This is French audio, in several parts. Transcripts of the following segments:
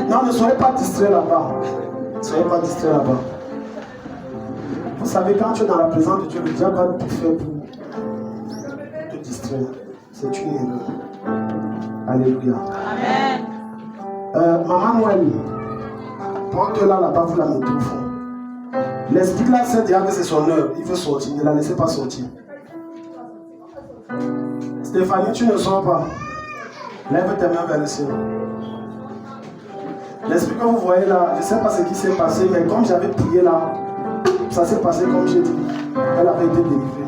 Non, ne soyez pas distraits là-bas. Ne soyez pas distraits là-bas. Vous savez, quand tu es dans la présence de Dieu, le diable va tout faire pour te distraire. C'est une erreur. Alléluia. Amen. Maman Noël, prends-toi là-bas, vous la mettez au fond. L'esprit là sait déjà que c'est son heure. Il veut sortir. Ne la laissez pas sortir. Stéphanie, tu ne sors pas. Lève tes mains vers le ciel. L'esprit que vous voyez là, je ne sais pas ce qui s'est passé, mais comme j'avais prié là, ça s'est passé comme j'ai dit. Elle avait été délivrée.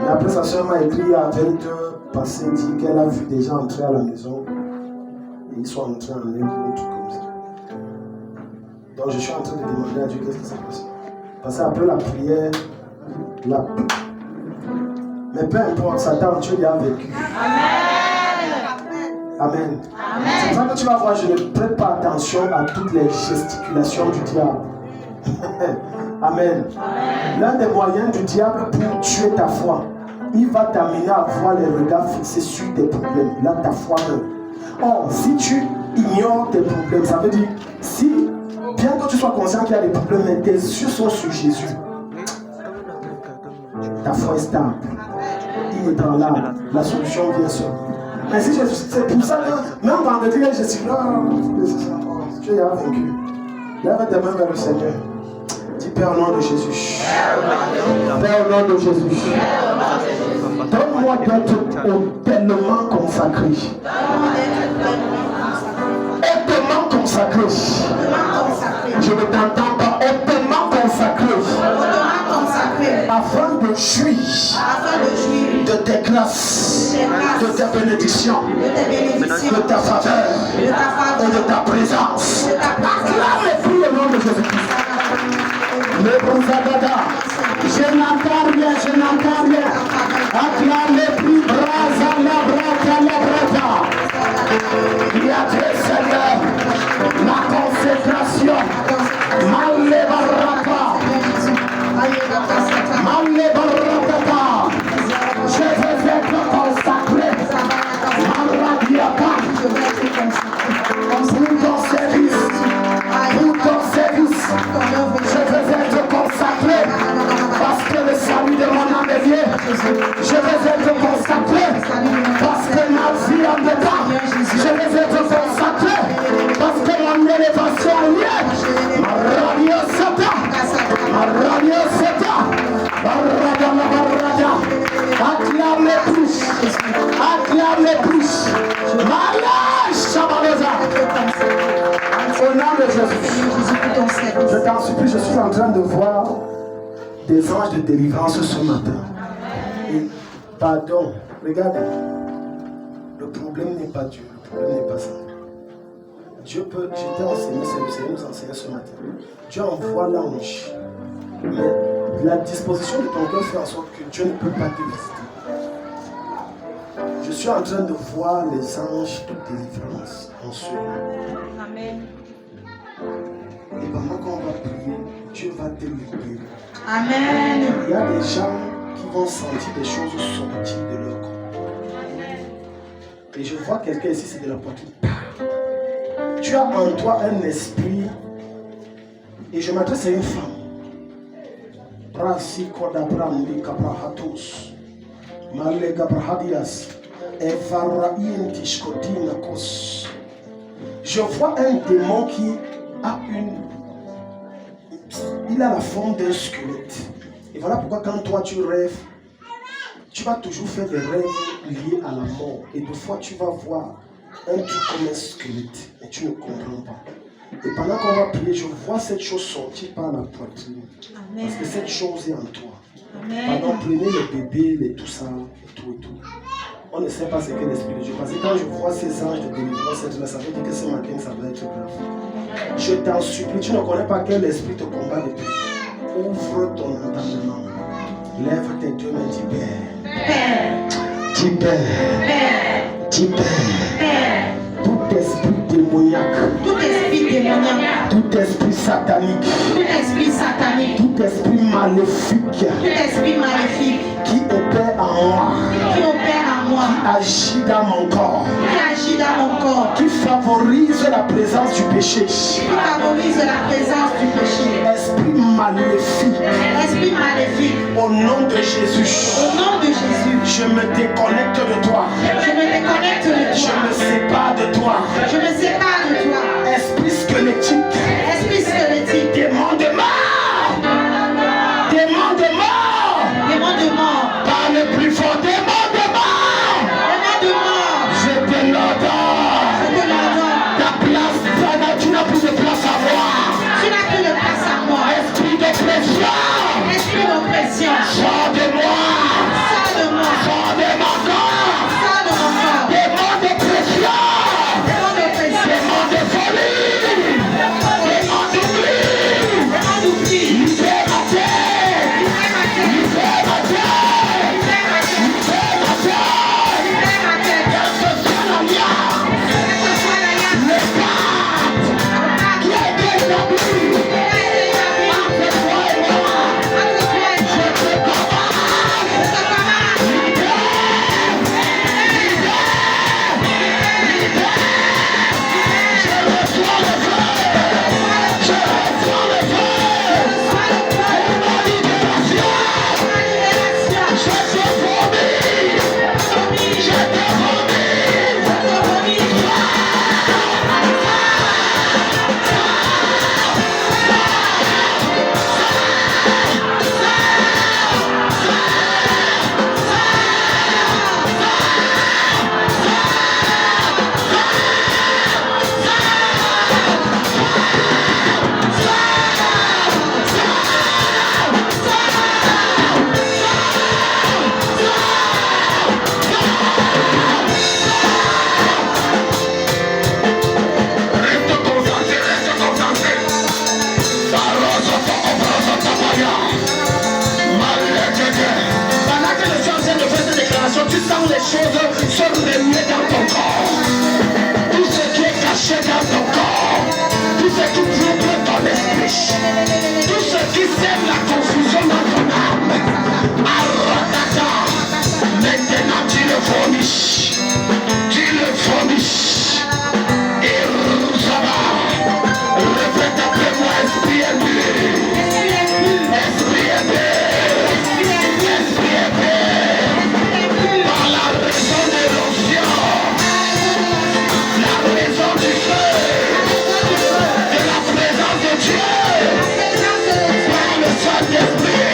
Et après, sa soeur m'a écrit à 20h passé, dit qu'elle a vu des gens entrer à la maison. Et ils sont entrés en elle, un truc comme ça. Donc je suis en train de demander à Dieu qu'est-ce qui s'est passé. Parce qu'après la prière, là. Mais peu importe, Satan, Dieu y a vécu. Amen. Amen. C'est pour ça que tu vas voir, je ne prête pas attention à toutes les gesticulations du diable. Amen. L'un des moyens du diable pour tuer ta foi, il va t'amener à voir les regards fixés sur tes problèmes. Là, ta foi meurt. Or, si tu ignores tes problèmes, ça veut dire, si, bien que tu sois conscient qu'il y a des problèmes, mais tes yeux sont sur Jésus, ta foi est stable. Il est en là, la solution vient seule. Mais si c'est pour ça que, même vendredi, je suis là, Dieu y a vaincu. Lève tes mains vers le Seigneur. Dis Père au nom de Jésus. Père au nom de Jésus. Donne-moi d'être hautement consacré. Hautement consacré. Je ne t'entends pas. Hautement consacré. Afin de jouir de tes grâces, de tes bénédictions, de ta faveur et de ta présence. Acclame et prie au nom de Jésus-Christ. Le Broussagada, je n'entends rien, je n'entends rien. Acclame et prie, brasa la brata la brata. Il y a Dieu Seigneur, la consécration, mal les baraka. Je vais être consacré pour ton service. Pour ton service. Je vais être consacré parce que le salut de mon âme est lié. Je vais être consacré parce que ma vie en dedans. Je vais être consacré parce que mon élévation est liée. Radio Satan. Radio Satan. Acclame les bouches. Acclame les bouches. Malage Shabalosa. Au nom de Jésus. Je t'en supplie, je suis en train de voir des anges de délivrance ce matin. Et pardon, regardez. Le problème n'est pas Dieu, le problème n'est pas ça. Dieu peut, j'étais enseigné, c'est le Seigneur nous enseignait ce matin. Dieu envoie l'ange. Mais la disposition de ton cœur fait en sorte que Dieu ne peut pas te visiter. Je suis en train de voir les anges de délivrance en ce moment. Amen. Et pendant qu'on va prier, Dieu va te libérer. Amen. Il y a des gens qui vont sentir des choses sortir de leur corps. Et je vois quelqu'un ici, c'est de la poitrine. Tu as en toi un esprit. Et je m'adresse à une femme. Je vois un démon qui a il a la forme d'un squelette. Et voilà pourquoi quand toi tu rêves, tu vas toujours faire des rêves liés à la mort. Et des fois tu vas voir un truc comme un squelette, mais tu ne comprends pas. Et pendant qu'on va prier, je vois cette chose sortir par la poitrine. Amen. Parce que cette chose est en toi. Amen. Pardon, prenez le bébé, tout ça, et tout. On ne sait pas ce qu'est l'Esprit de Dieu. Parce que quand je vois ces anges de délivrance, ça veut dire que ce matin, ça va être grave. Je t'en supplie, tu ne connais pas quel esprit te combat depuis. Ouvre ton entendement. Lève tes deux mains, dis Père. Dis Père. Dis Père. Tout esprit démoniaque, tout esprit satanique, tout esprit maléfique, qui opère en moi, moi. Qui agit dans mon corps. Qui agit dans mon corps. Qui favorise la présence du péché. Qui favorise la présence du péché. Esprit maléfique. Esprit maléfique. Au nom de Jésus. Au nom de Jésus. Je me déconnecte de toi. Je me déconnecte de toi. Je me sépare de toi. Je me sépare de toi. Esprit squelettique. Esprit squelettique. Démon de mort. Démon de mort. Démon de mort. Parle plus fort. Démon de mort. Démon de mort. Je te l'ordonne. Je te l'ordonne. Ta place, tu n'as plus de place à moi. Tu n'as plus de place à moi. Esprit d'oppression. Esprit d'oppression. Sors de moi. Sors de moi. Sors de mon corps. Sors de mon corps. Démon d'oppression. Démon d'oppression. Démon de folie. Démon d'oubli. Démon d'oubli. Libère ma tête. Libère ma tête. Libère ma tête. Libère ma tête. Libère ma tête. Libère ma tête. Quelle que soit l'alliance. Quelle que soit l'alliance. Le pacte qui a été établi entre toi et moi. Entre toi et moi. Je te commande. Je te commande. Je reçois le feu. Je reçois le feu. Sois le feu. Pour ma libération. Ma libération. Je te vomis. Je te vomis. Je te vomis. Reste concentré, reste concentré. Pendant que je suis en train de faire cette déclaration, tu sens les choses se remuer dans ton corps. Tout ce qui est caché dans ton corps, tout ce qui trouble ton esprit, tout ce qui sème la confusion dans ton âme. Arratata. Maintenant tu le vomis. Tu le vomis. Et ça va. Répète après moi, esprit impur. Esprit impur. Esprit impur. Par la raison de l'onction, la raison du feu, de la présence de Dieu, par le Saint-Esprit.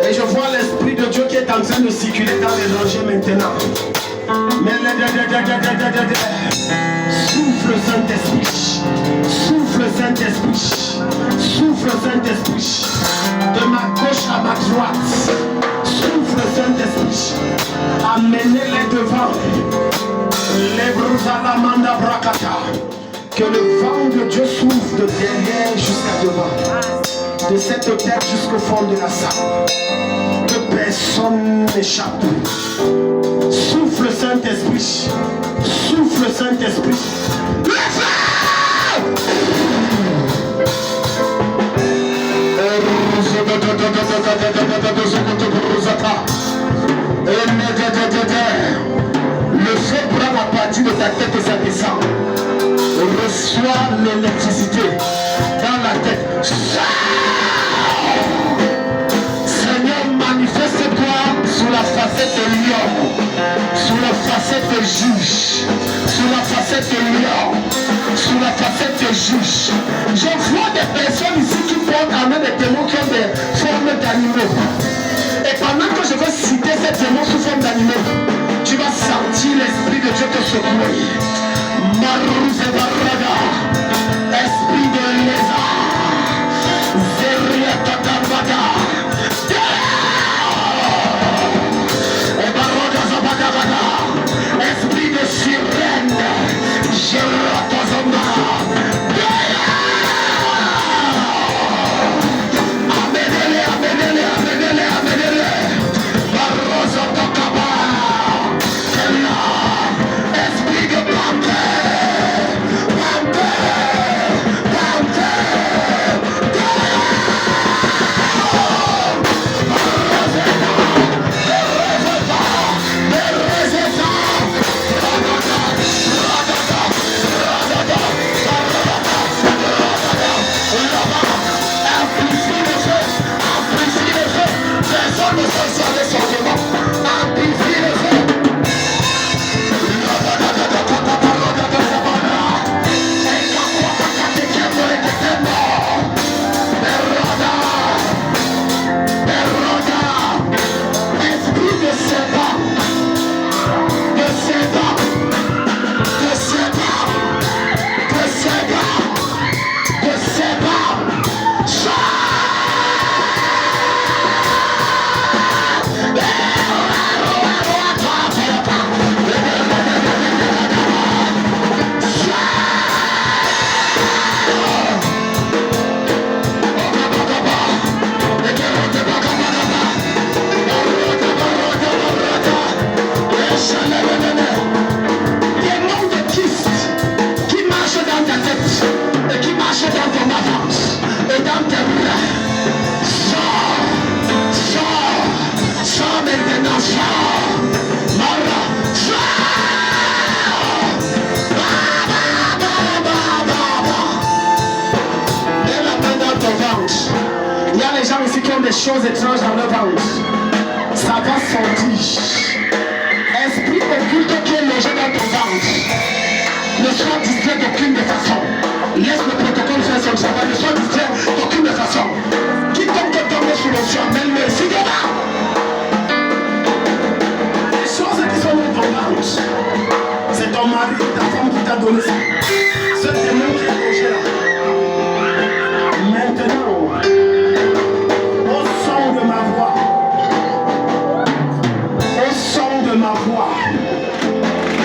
Et je vois l'Esprit de Dieu qui est en train de circuler dans les rangées maintenant. Souffle Saint-Esprit. Souffle Saint-Esprit. Souffle Saint-Esprit. De ma gauche à ma droite. Souffle Saint-Esprit. Amenez-les devant. Les Brusalamanda Brakata. Que le vent de Dieu souffle de derrière jusqu'à devant. De de cette tête jusqu'au fond de la salle. Que personne n'échappe. Souffle Saint-Esprit. Souffle Saint-Esprit. Le feu! Le feu prend à partir de ta tête et ça descend. Reçois l'électricité dans la tête. Seigneur, manifeste-toi sous la facette de lion, sous la facette de juge, sous la facette de lion, sous la facette de juge. Je vois des personnes ici qui portent en main des démons qui ont des formes d'animaux. Et pendant que je vais citer ces démons sous forme d'animaux, tu vas sentir l'Esprit de Dieu te secouer. Marouze Barraga, esprit de lézard, Zeria Tatabada, Ebaroda Zabadabada, esprit de sirène, Gératazamba. Amenez-les, amenez-les, amenez-les, amenez-les. Barroso Tokaba, esprit de panthère, panthère, panthère. Des choses étranges dans leur ventre, ça va sortir. Esprit occulte qui est logé dans ton ventre, ne sois distrait d'aucune façon. Laisse le protocole faire son travail, ne sois distrait d'aucune façon. Quiconque te tombe sous le ciel, mets-le ici devant. Les choses qui sont dans ton ventre, c'est ton mari, ta femme qui t'a donné ça. Ce démon qui est logé là. Maintenant, ma voix,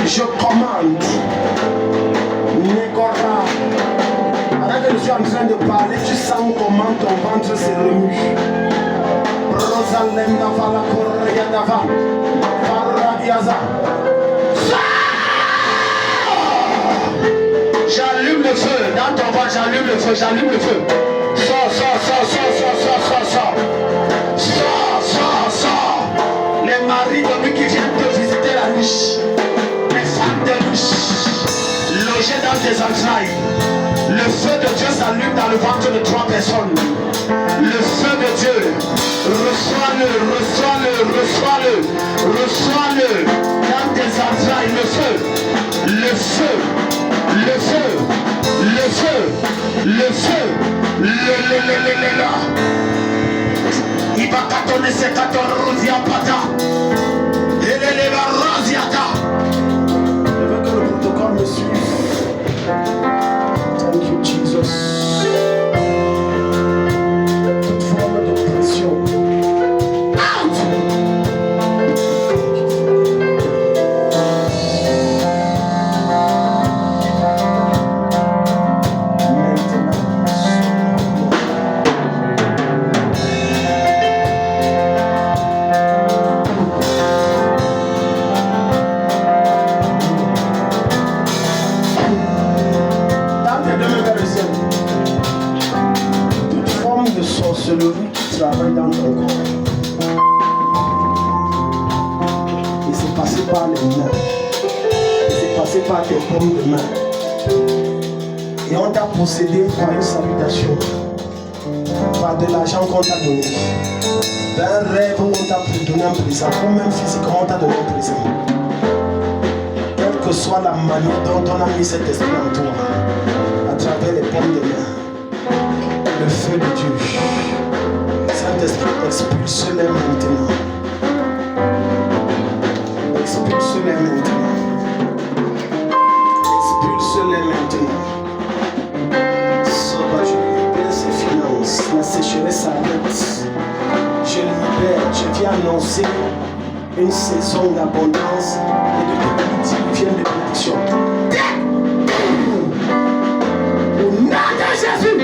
je commande Négora. Alors que je suis en train de parler, tu sens comment ton ventre se remue. Rosalenda Vala Correa Dava Paradiaza. J'allume le feu dans ton ventre, j'allume le feu, j'allume le feu. Sors, sors, sors, sors, sors, sors, sors, sors. Sors, sors, sors. Les maris de lui qui viennent te visiter la nuit, les femmes de nuit, logées dans tes entrailles. Le feu de Dieu s'allume dans le ventre de 3 personnes. Le feu de Dieu, reçois-le, reçois-le, reçois-le, reçois-le dans tes entrailles. Le feu, le feu, le feu, le feu, le feu, il va cartonner ses 14 pata. Et les rosiata. Je veux que le protocole me suive. Thank you, Jesus. Toute forme d'oppression. Out! Maintenant. main. Et c'est passé par tes paumes de main. Et on t'a possédé par une salutation, par de l'argent qu'on t'a donné, d'un rêve où on t'a donné un présent, ou même physiquement on t'a donné un présent. Quelle que soit la manière dont on a mis cet esprit en toi, à travers les paumes de main, le feu de Dieu, Saint-Esprit, expulse-les maintenant. Expulse-les maintenant. Expulse-les maintenant. Je libère ses finances, la sécheresse s'arrête. Je libère, je viens annoncer une saison d'abondance et de diluvienne de bénédiction. Au nom de Jésus.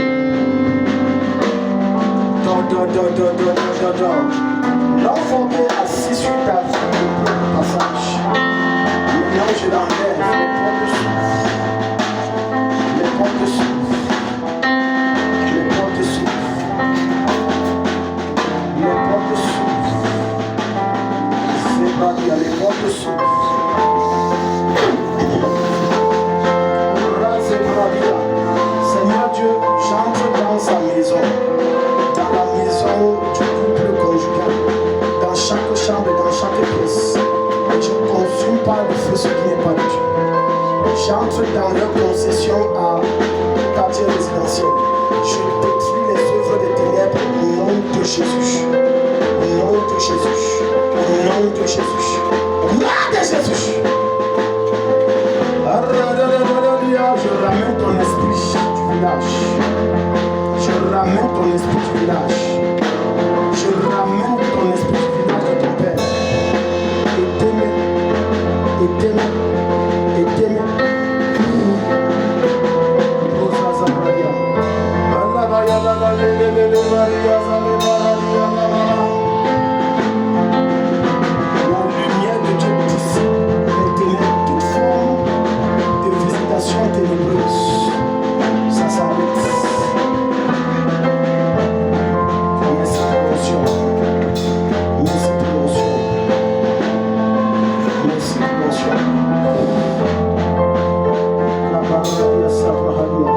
L'enfant qui est assis sur ta vie, le passage. Maintenant je l'enlève, les portes s'ouvrent. Les portes s'ouvrent. Les portes s'ouvrent. C'est pas bien, les portes s'ouvrent. Seigneur Dieu, j'entre dans sa maison, dans la maison du couple conjugal, dans chaque chambre, dans chaque pièce. Et je consume par le feu ce qui n'est pas de Dieu. J'entre dans leur concession à quartier résidentiel. Je détruis les œuvres des ténèbres au nom de Jésus. Au nom de Jésus. Au nom de Jésus. Au nom de Jésus. Je ramène ton esprit du village. Je ramène ton esprit du village. Je ramène ton esprit du village de ton père. Aidez-moi. Aidez-moi. Aidez-moi. La lumière de Dieu dissipe les ténèbres, toute forme de visitation ténébreuse. Ça s'arrête. Merci pour l'onction. Merci pour l'onction. Merci pour l'onction. La parole de Sabrahania.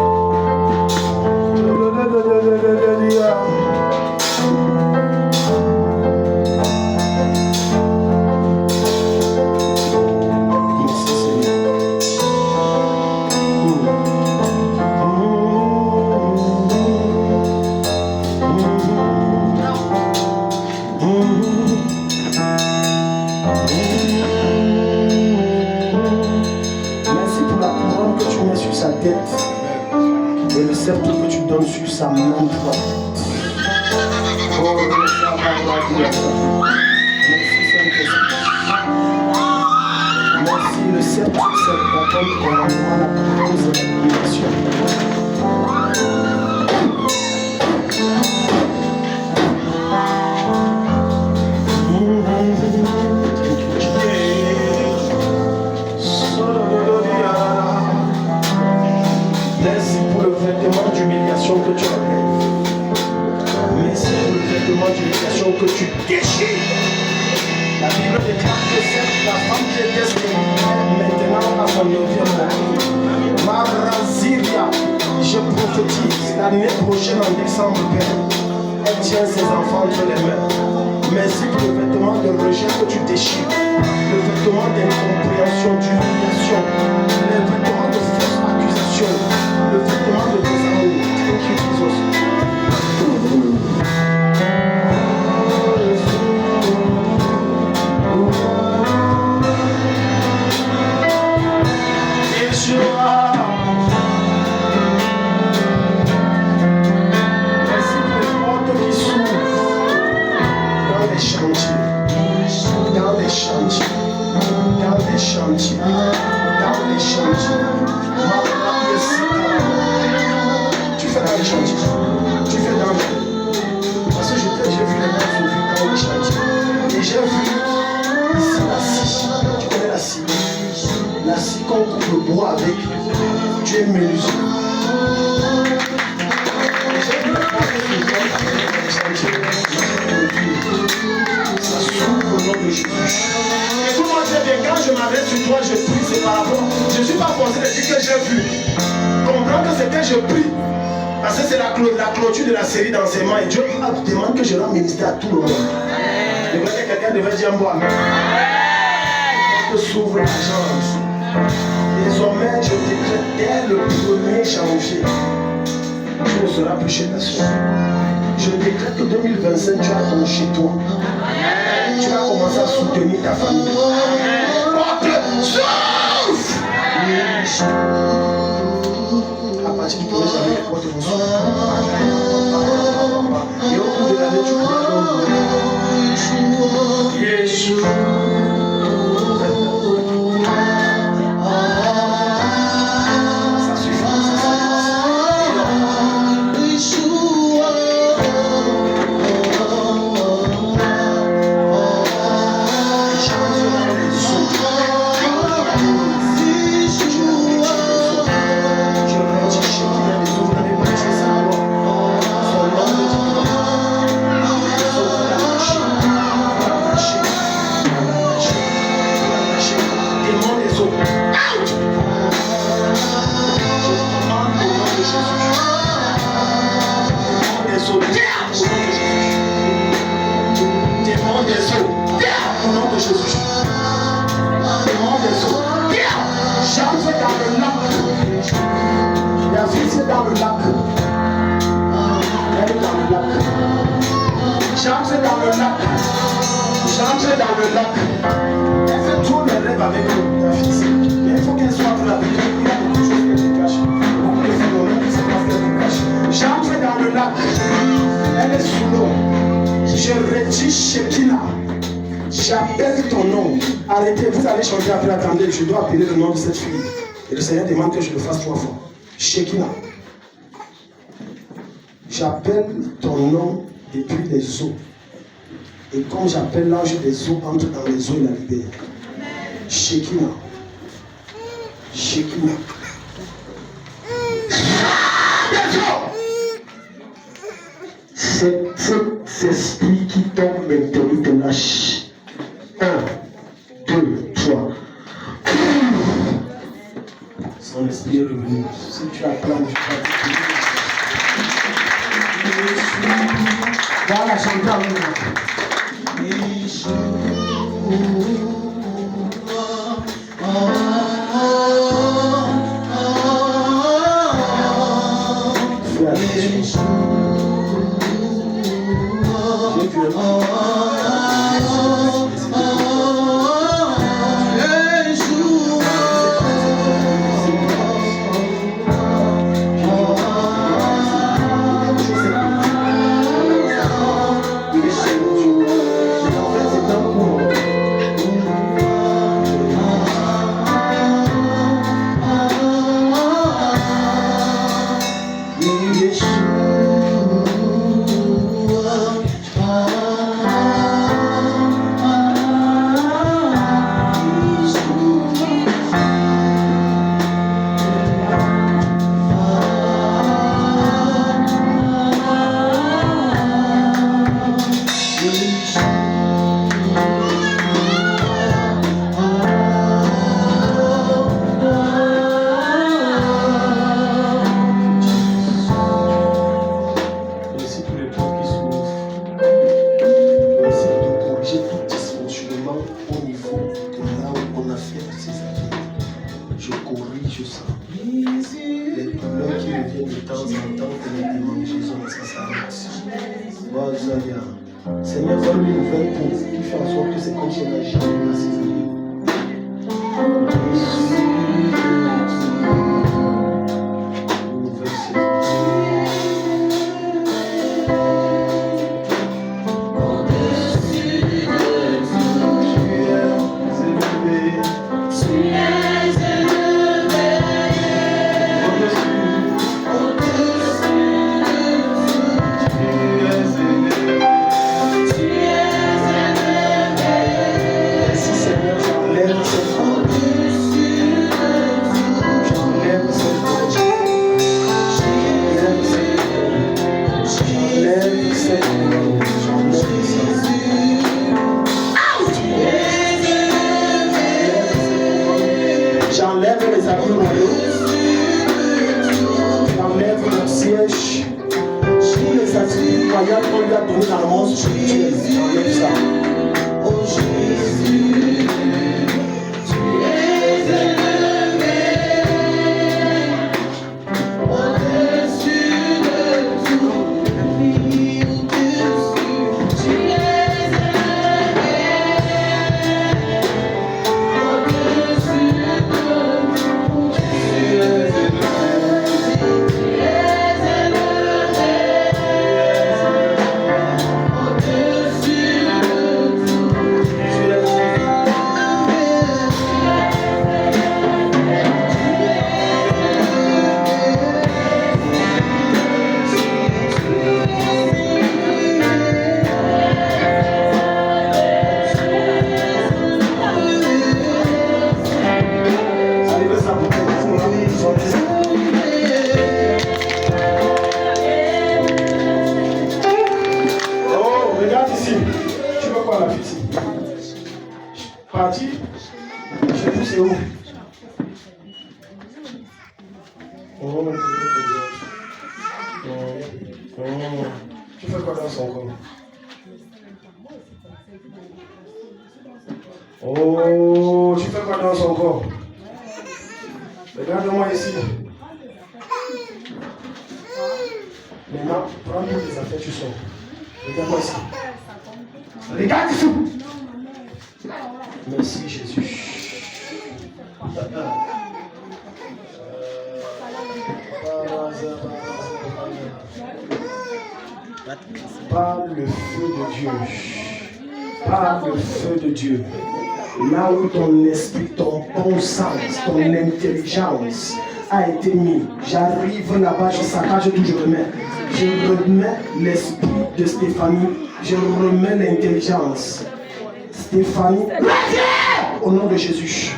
Merci pour la couronne que tu mets sur sa tête et le sceptre que tu donnes sur sa main droite. Oh, merci Saint-Esprit. Merci le sceptre, c'est la donne pour la cause de la bénédiction. Merci pour le vêtement d'humiliation que tu enlèves. Merci pour le vêtement d'humiliation que tu déchires. La Bible déclare que c'est la femme qui était stérile maintenant à son 9e année. Maraziria, je prophétise l'année prochaine en décembre, Père. Elle tient ses enfants entre les mains. Merci pour le vêtement de rejet que tu déchires. Le vêtement d'incompréhension, d'humiliation. Le vêtement de fausse accusation. Le vêtement de désamour. Thank you, Jesus. Merci pour les portes qui s'ouvrent dans les chantiers. Dans les chantiers. Dans les chantiers. Dans les chantiers. Tu fais dans les chantiers. Tu fais dans les... Parce que j'ai vu les gars s'ouvrir dans les chantiers. Et j'ai vu ici la scie. Tu connais la scie? La scie qu'on coupe le bois avec. Tu es menuisier. Et j'ai vu les gars s'ouvrir dans les chantiers. Ça s'ouvre au nom de Jésus. Écoute-moi très bien, quand je m'arrête sur toi, je prie, c'est par rapport. Je ne suis pas forcé de dire que j'ai vu. Comprends que c'est que je prie. Parce que c'est la clôture de la série d'enseignement. Et Dieu demande que je rende ministère à tout le monde. Je vois que quelqu'un devait dire moi. Que s'ouvre l'agence. Désormais, je décrète dès le premier janvier. Tu ne seras plus chez ta soeur. Je décrète que 2025, tu as ton chez toi. Tu vas commencer à soutenir ta famille. Porte, souffle! À partir du 1er janvier, les portes vont s'ouvrir. Et au cours de l'année, tu pourras donc Yeshua. Ça suffit, ça dans le lac. Elle est dans le lac. J'entre dans le lac. J'entre dans le lac. Elle fait tous les rêves avec nous, ta fille. Mais il faut qu'elle soit là avec nous. Il y a beaucoup de choses qu'elle te cache. Beaucoup de phénomènes, c'est parce qu'elle te cache. J'entre dans le lac. Elle est sous l'eau. Je redis Shekinah. J'appelle ton nom. Arrêtez, vous allez chanter après. Attendez, je dois appeler le nom de cette fille. Et le Seigneur demande que je le fasse 3 fois. Shekinah. J'appelle ton nom depuis les eaux. Et comme j'appelle l'ange des eaux, entre dans les eaux et la libère. Shekinah. Shekinah. Cet esprit qui tombe maintenant te lâche. 1, 2, 3. Son esprit est revenu. Si tu as plein de choses. Voilà, chantez avec moi. Seigneur, donne une nouvelle peau qui fait en sorte que c'est comme si on a jamais eu assez de Seigneur. J'enlève les habits royaux. J'enlève mon siège. Tous les attributs royaux qu'on lui a donnés dans le monde spirituel. J'enlève ça. Oh Jésus, tu es élevé au-dessus de tout, au-dessus, tu es élevé au-dessus de tout, tu es Parti, chez vous c'est où? Oh, tu fais quoi dans son corps? Oh, tu fais quoi dans son corps? Regarde-moi ici. Maintenant, prends toutes les affaires, tu sors. Regarde-moi ici. Regarde ici. Merci Jésus. Par le feu de Dieu. Par le feu de Dieu. Là où ton esprit, ton bon sens, ton intelligence a été mis. J'arrive là-bas, je saccage tout, je remets. Je remets l'esprit de Stéphanie. Je remets l'intelligence. Stéphanie, au nom de Jésus,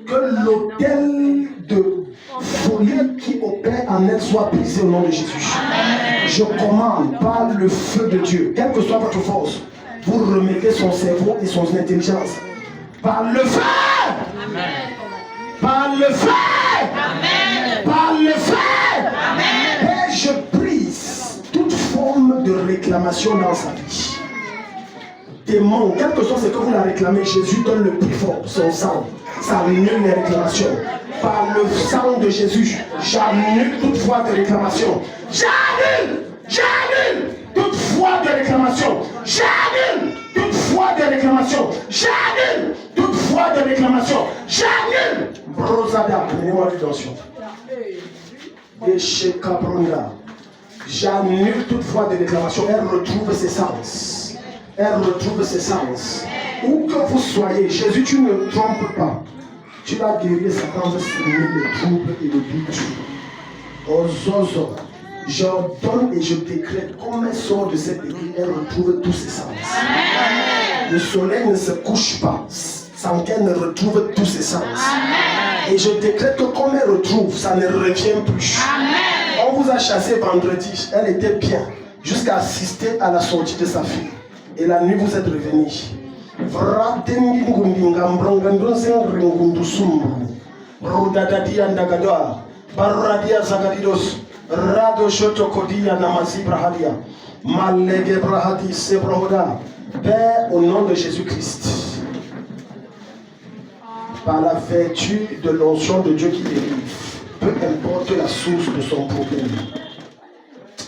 que l'autel de folie qui opère en elle soit brisé au nom de Jésus. Je commande par le feu de Dieu, quelle que soit votre force, vous remettez son cerveau et son intelligence. Par le feu! Par le feu! Par le feu! Et je brise toute forme de réclamation dans sa vie. Démon, quel que soit ce que vous la réclamez, Jésus donne le plus fort, son sang. Ça annule les réclamations. Par le sang de Jésus, j'annule toute foi de réclamation. J'annule toute foi de réclamation. J'annule toute foi de réclamation. J'annule toute foi de réclamation. J'annule. Brosada, prenez-moi l'attention. J'annule toute foi de réclamation. Elle retrouve ses sens. Elle retrouve ses sens. Où que vous soyez, Jésus, tu ne trompes pas. Tu vas guérir Satan, va signer le trouble et le doute. Ozozo, j'ordonne et je décrète comme elle sort de cette église, elle retrouve tous ses sens. Amen. Le soleil ne se couche pas sans qu'elle ne retrouve tous ses sens. Amen. Et je décrète que comme elle retrouve, ça ne revient plus. Amen. On vous a chassé vendredi, elle était bien, jusqu'à assister à la sortie de sa fille. Et la nuit, vous êtes revenus. Père, au nom de Jésus-Christ, par la vertu de l'onction de Dieu qui dérive, peu importe la source de son problème,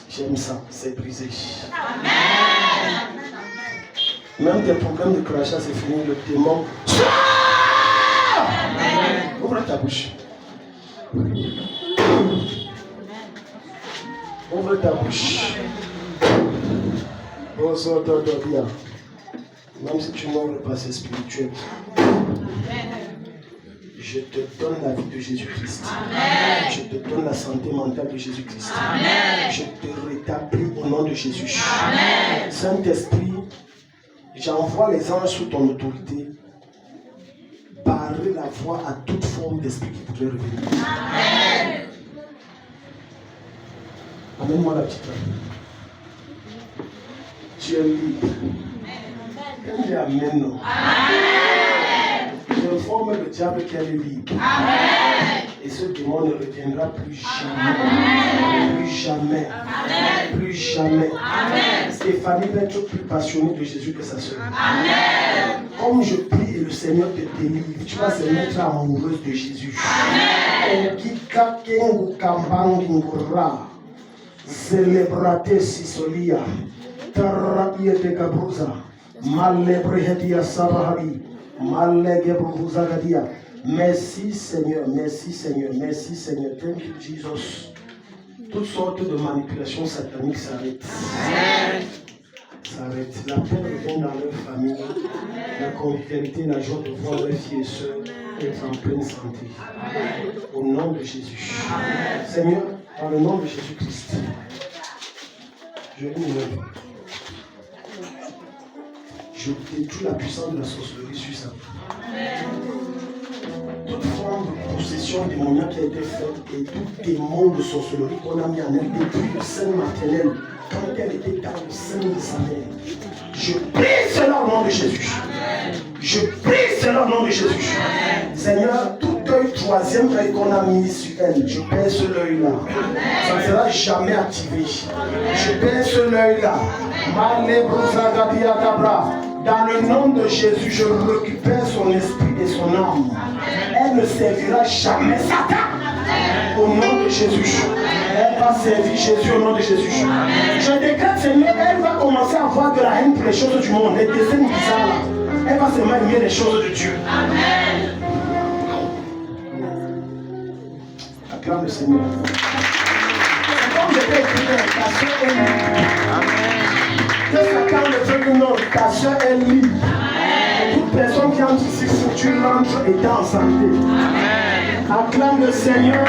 j'aime ça, c'est brisé. Amen. Même des problèmes de crachat, c'est fini, le démon. Ouvre ta bouche. Ouvre ta bouche. Même si tu n'ouvres pas, c'est spirituel. Je te donne la vie de Jésus-Christ. Amen. Je te donne la santé mentale de Jésus-Christ. Amen. Je te rétablis au nom de Jésus. Amen. Saint-Esprit, j'envoie les anges sous ton autorité. Barrer la voie à toute forme d'esprit qui pourrait revenir. Amen. Amène-moi la petite main. Tu es libre. Amen. Amen. J'informe le diable qu'elle est libre. Et ce démon ne reviendra plus jamais. Plus jamais. Plus jamais. Stéphanie va être plus passionnée de Jésus que sa soeur. Comme je prie et le Seigneur te délivre, tu vas se mettre amoureuse de Jésus. Célébrate Sisolia, Tarabia de Gabruza, Malebrehedia Sabahari, Malegebruzagadia. Merci Seigneur, merci Seigneur, merci Seigneur. Thank you Jesus. Toutes sortes de manipulations sataniques s'arrêtent. S'arrêtent. La paix revient dans leur famille. La convivialité, la joie de voir leurs filles et sœurs être en pleine santé. Au nom de Jésus. Seigneur, dans le nom de Jésus-Christ, je vous je détruis la puissance de la sorcellerie sur sa vie. Toute forme de possession démoniaque qui a été faite et tout démon de sorcellerie qu'on a mis en elle depuis le sein maternel, quand elle était dans le sein de sa mère. Je prie cela au nom de Jésus. Je prie cela au nom de Jésus. Seigneur, tout œil, troisième œil qu'on a mis sur elle, je perds ce œil-là. Ça ne sera jamais activé. Je perds ce œil-là. Dans le nom de Jésus, je récupère son esprit et son âme. Elle ne servira jamais Satan. Au nom de Jésus. Elle va servir Jésus au nom de Jésus. Je décrète, Seigneur, elle va commencer à avoir de la haine pour les choses du monde, les dessins bizarres là. Elle va seulement aimer les choses de Dieu. Amen. Acclame le Seigneur. C'est comme je t'ai écrit, ta soeur est libre. Que Satan ne veut que non, ta soeur est libre. Toute personne qui entre ici, si tu rentres et dans en santé. Acclame le Seigneur.